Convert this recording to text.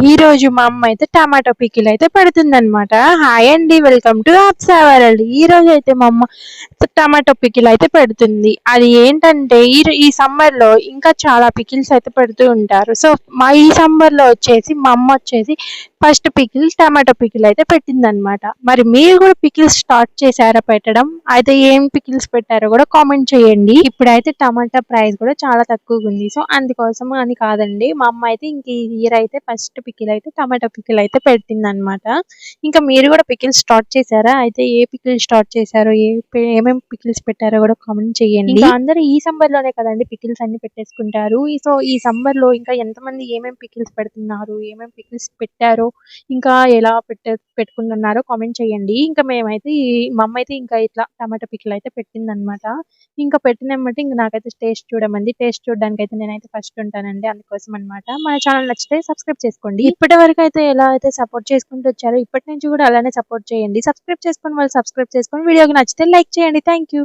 ఈ రోజు మా అమ్మ అయితే టమాటో పికిల్ అయితే పెడుతుందన్నమాట. హాయ్ అండి, వెల్కమ్ టు అప్సా వరల్డ్. ఈ రోజు అయితే మా అమ్మ టమాటో పికిల్ అయితే పెడుతుంది. అది ఏంటంటే ఈ సమ్మర్ లో ఇంకా చాలా పికిల్స్ అయితే పెడుతూ ఉంటారు. సో ఈ సమ్మర్ లో వచ్చేసి మా అమ్మ వచ్చేసి ఫస్ట్ పికిల్ టమాటో పికిల్ అయితే పెట్టిందనమాట. మరి మీరు కూడా పికిల్స్ స్టార్ట్ చేశారా పెట్టడం? అయితే ఏం పికిల్స్ పెట్టారో కూడా కామెంట్ చేయండి. ఇప్పుడైతే టమాటా ప్రైస్ కూడా చాలా తక్కువగా ఉంది. సో అందుకోసం అని కాదండి, మా అమ్మ అయితే ఇంక ఈ ఇయర్ అయితే ఫస్ట్ పికిల్ అయితే టమాటో పికిల్ అయితే పెట్టిందనమాట. ఇంకా మీరు కూడా పికిల్స్ స్టార్ట్ చేశారా? అయితే ఏ పికిల్ స్టార్ట్ చేశారో, ఏమేమి పికిల్స్ పెట్టారో కూడా కామెంట్ చేయండి. ఇంకా అందరూ ఈ సమ్మర్ లోనే కదండి పికిల్స్ అన్ని పెట్టేసుకుంటారు. సో ఈ సమ్మర్ లో ఇంకా ఎంతమంది ఏమేమి పికిల్స్ పెడుతున్నారు, ఏమేమి పికిల్స్ పెట్టారో, ఇంకా ఎలా పెట్టుకుంటున్నారో కామెంట్ చేయండి. ఇంకా మేమైతే మా అమ్మ అయితే ఇంకా ఇట్లా టమాటా పికిల్ అయితే పెట్టిందనమాట. ఇంకా పెట్టినెమ్మటే ఇంక నాకైతే టేస్ట్ చూడమంది. టేస్ట్ చూడడానికైతే నేనైతే ఫస్ట్ ఉంటానండి. అందుకోసం అనమాట. మన ఛానల్ నచ్చితే సబ్స్క్రైబ్ చేసుకోండి. ఇప్పటివరకైతే ఎలా అయితే సపోర్ట్ చేసుకుంటూ వచ్చారో ఇప్పటి నుంచి కూడా అలానే సపోర్ట్ చేయండి. సబ్స్క్రైబ్ చేసుకొని వాళ్ళు సబ్స్క్రైబ్ చేసుకొని వీడియోకి నచ్చితే లైక్ చేయండి. Thank you.